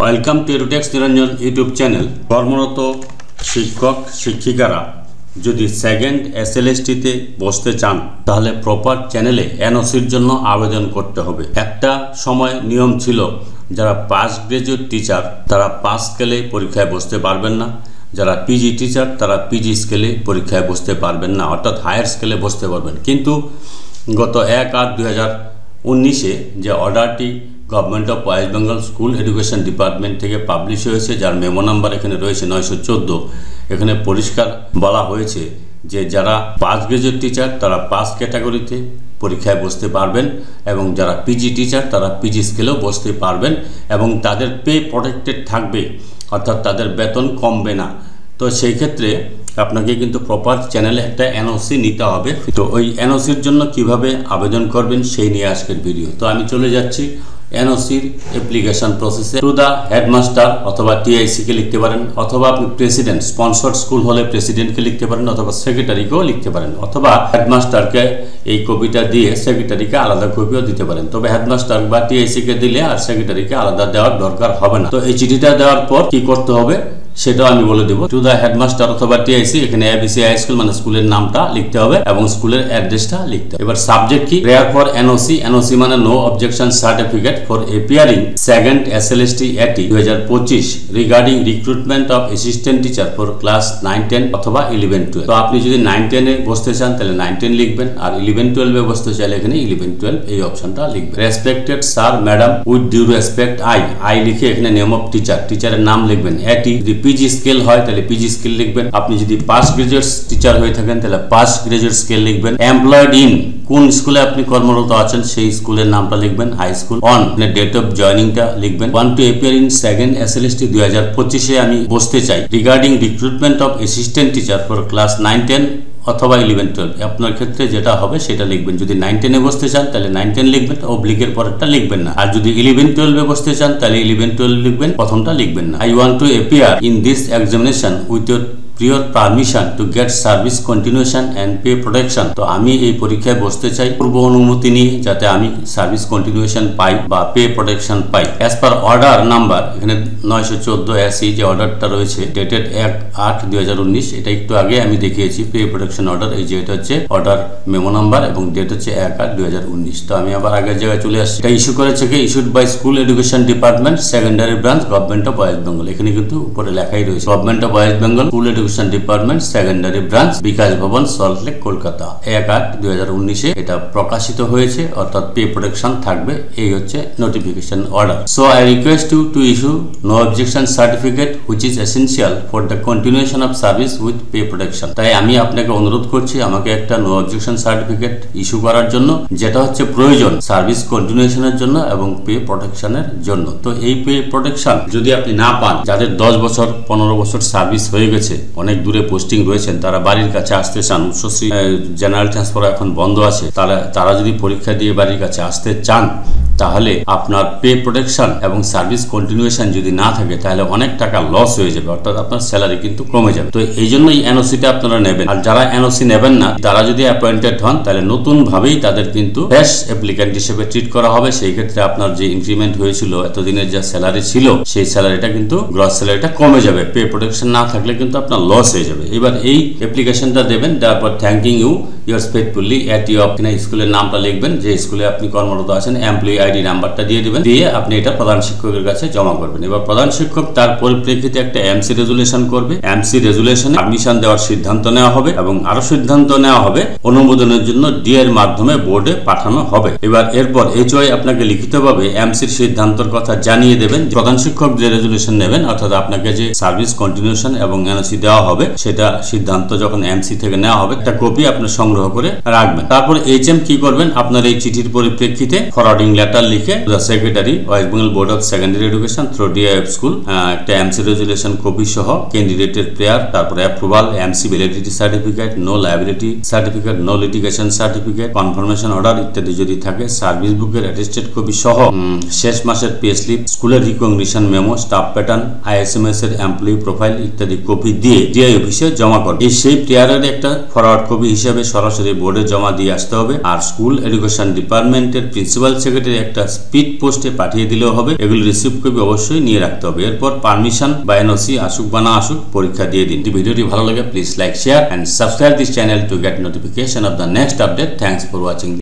Welcome to এডুটেক্স Niranjan YouTube channel. কর্মরত শিক্ষক শিক্ষিকারা যদি সেকেন্ড এসএলএসটিতে বসতে চান তাহলে প্রপার চ্যানেলে এনওসির জন্য আবেদন করতে হবে। একটা সময় নিয়ম ছিল যারা পাস গ্রাজুয়েট টিচার তারা পাস স্কেলে পরীক্ষায় বসতে পারবেন না, যারা পিজি টিচার তারা পিজি স্কেলে পরীক্ষায় বসতে পারবেন না, অর্থাৎ হায়ার স্কেলে বসতে পারবেন। কিন্তু গত 1/8/2019 যে অর্ডারটি government of West Bengal school education department থেকে পাবলিশ হয়েছে, যার মেমো নাম্বার এখানে রয়েছে 914, এখানে পরিষ্কার বলা হয়েছে যে যারা পাস গ্রাজুয়েট টিচার তারা পাস ক্যাটাগরিতে পরীক্ষায় বসতে পারবেন এবং যারা পিজি টিচার তারা পিজি স্কেলেও বসতে পারবেন এবং তাদের পে প্রোটেক্টেড থাকবে, অর্থাৎ তাদের বেতন কমবে না। তো সেই ক্ষেত্রে আপনাকে কিন্তু প্রপার চ্যানেলে একটা এনওসি নিতে হবে। তো ওই এনওসির জন্য কিভাবে আবেদন করবেন সেই নিয়ে আজকের ভিডিও। তো আমি চলে যাচ্ছি এনওসির অ্যাপ্লিকেশন প্রসেসে। টু দ্য হেডমাস্টার অথবা টিআইসিকে লিখতে পারেন, অথবা আপনি প্রেসিডেন্ট স্পন্সর্ড স্কুল হলে প্রেসিডেন্টকে লিখতে পারেন, অথবা সেক্রেটারিকেও লিখতে পারেন, অথবা হেডমাস্টারকে এই কপিটা দিয়ে সেক্রেটারিকে আলাদা কপিও দিতে পারেন। তবে হেডমাস্টার বা টিআইসিকে দিলে আর সেক্রেটারিকে আলাদা দেওয়ার দরকার হবে না। তো এই চিঠিটা দেওয়ার পর কি করতে হবে সেটাও আমি বলে দেবো। টু দ্য হেডমাস্টার অথবা টিআইসি, এখানে এবিসি হাই স্কুল মানে স্কুলের নামটা লিখতে হবে এবং স্কুলের অ্যাড্রেসটা লিখতে হবে। এবার সাবজেক্ট কি? Prayer for NOC. এনওসি মানে no objection certificate for appearing second SLST এটি 2025 regarding recruitment of assistant teacher for class 9-10 অথবা 11-12। তো আপনি যদি 9-10-এ বসতে চান তাহলে 9-10 লিখবেন, আর 11-12-এ বসতে চাইলে এখানে 11-12 এই অপশনটা লিখবেন। Respected sir madam, with due respect I লিখে এখানে নেম অফ টিচার, টিচারের নাম লিখবেন। এটি যদি পিজি স্কেল হয় তাহলে পিজি স্কেল লিখবেন। আপনি যদি পাস গ্রাজুয়েট টিচার হয়ে থাকেন তাহলে পাস গ্রাজুয়েট স্কেল লিখবেন। এমপ্লয়েড ইন, কোন স্কুলে আপনি কর্মরত আছেন সেই স্কুলের নামটা লিখবেন, high school. On date of জয়নিংটা লিখবেন। Want to appear in second SLST 2025-এ আমি বসতে চাই। Regarding recruitment of assistant teacher for class 9-10 অথবা 11-12, আপনার ক্ষেত্রে যেটা হবে সেটা লিখবেন। যদি 9-10-এ বসতে চান তাহলে 9-10 লিখবেন, অবলিকের পরেরটা লিখবেন না। আর যদি 11-12-এ বসতে চান তাহলে 11-12 লিখবেন, প্রথমটা লিখবেন না। I want to appear in this examination with your prior permission to get service continuation and pay protection. তো আমি এই পরীক্ষায় বসতে চাই পূর্ব অনুমতি নিয়ে, যাতে আমি সার্ভিস কন্টিনিউশন পাই বা পে প্রোটেকশন পাই। অ্যাজ পার অর্ডার নাম্বার, এখানে 914 এসি যে অর্ডারটা রয়েছে ডেটেড 1/8/2019, এটা একটু আগে আমি দেখিয়েছি পে প্রোটেকশন অর্ডার। এই যে এটা হচ্ছে অর্ডার মেমো নাম্বার এবং ডেট হচ্ছে 1/8/2019। তো আমি আবার আগের জায়গায় চলে আসছি। এটা ইস্যু করেছে কি? Issued by school education department secondary branch government of West Bengal. এখানে কিন্তু উপরে লেখাই রয়েছে government of West Bengal school education department secondary branch, Bikash Bhavan, Salt Lake, Kolkata. 1/8/2019-এ এটা প্রকাশিত হয়েছে, অর্থাৎ পে প্রোটেকশন থাকবে। এই হচ্ছে notification order. So I request you to issue no objection certificate which is essential for the continuation of service with pay protection. তাই আমি আপনাকে অনুরোধ করছি আমাকে একটা নো অবজেকশন সার্টিফিকেট ইস্যু করার জন্য, যেটা হচ্ছে প্রয়োজন সার্ভিস কন্টিনিউশনের জন্য এবং পে প্রোটেকশনের জন্য। তো এই পে প্রোটেকশন যদি আপনি না পান, যাদের 10 বছর 15 বছর সার্ভিস হয়ে গেছে, অনেক দূরে পোস্টিং রয়েছেন, তারা বাড়ির কাছে আসতে চান, উচ্চশ্রী জেনারেল ট্রান্সফার এখন বন্ধ আছে, তারা যদি পরীক্ষা দিয়ে বাড়ির কাছে আসতে চান তাহলে আপনার পে প্রোটেকশন এবং সার্ভিস কন্টিনিউশন যদি না থাকে তাহলে অনেক টাকা লস হয়ে যাবে, অর্থাৎ আপনার স্যালারি কিন্তু কমে যাবে। তো এই জন্যই এনওসিটা আপনারা নেবেন। আর যারা এনওসি নেবেন না তারা যদি অ্যাপয়েন্টেড হন তাহলে নতুন ভাবেই তাদের কিন্তু ফ্রেশ অ্যাপ্লিক্যান্ট হিসেবে ট্রিট করা হবে। সেই ক্ষেত্রে আপনার যে ইনক্রিমেন্ট হয়েছিল, এতদিনের যা স্যালারি ছিল, সেই স্যালারিটা কিন্তু গ্রস স্যালারিটা কমে যাবে। পে প্রোটেকশন না থাকলে কিন্তু আপনার লস হয়ে যাবে। এবার এই অ্যাপ্লিকেশনটা দেবেন, তারপর thanking you yours faithfully at you, আপনি স্কুলের নামটা লিখবেন, যে স্কুলে আপনি কর্মরত আছেন, এমপ্লয়ি আইডি নাম্বারটা দিয়ে দিবেন, দিয়ে আপনি এটা প্রধান শিক্ষকের কাছে জমা করবেন। এবার প্রধান শিক্ষক তার পরিপ্রেক্ষিতে একটা এমসি রেজুলেশন করবে। এমসি রেজুলেশনে পারমিশন দেওয়ার সিদ্ধান্ত নেওয়া হবে এবং আরো সিদ্ধান্ত নেওয়া হবে অনুমোদনের জন্য ডি এর মাধ্যমে বোর্ডে পাঠানো হবে। এবার এরপর এইচওআই আপনাকে লিখিতভাবে এমসির সিদ্ধান্তের কথা জানিয়ে দেবেন। প্রধান শিক্ষক যে রেজুলেশন নেবেন, অর্থাৎ আপনাকে যে সার্ভিস কন্টিনিউশন এবং এনওসি দেওয়া হবে, সেটা সিদ্ধান্ত যখন এমসি থেকে নেওয়া হবে একটা কপি আপনার সংগ্রহ করে রাখবেন। তারপর এইচএম কি করবেন? আপনার এই চিঠির পরিপ্রেক্ষিতে ফরওয়ার্ডিং লেটার লিখে the secretary West Bengal board of secondary education through DIF school, একটা এমসি রেজুলেশন কপি সহ ক্যান্ডিডেটের প্রেয়ার, তারপরে approval, MC validity certificate, no liability certificate, no litigation certificate, confirmation order ইত্যাদি যদি থাকে, সার্ভিস বুকের অ্যাটেস্টেড কপি সহ শেষ মাসের পে স্লিপ, স্কুলের recognition memo, staff pattern, ISMS এর এমপ্লয়ি প্রোফাইল ইত্যাদি কপি দিয়ে ডিআই অফিসে জমা করবে। এই সেই প্রেয়ারের একটা ফরওয়ার্ড কপি হিসেবে সরাসরি বোর্ডে জমা দিয়ে আসতে হবে। আর স্কুল এডুকেশন ডিপার্টমেন্টের প্রিন্সিপাল সেক্রেটারি একটা স্পিড পোস্টে পাঠিয়ে দিলেও হবে। এগুলো রিসিভ কপি অবশ্যই নিয়ে রাখতে হবে। এরপর পারমিশন বা এনওসি আসুক বা না আসুক পরীক্ষা দিয়ে দিন। ভিডিওটি ভালো লাগে please like, share and subscribe this channel to get notification of the next update. Thanks for watching.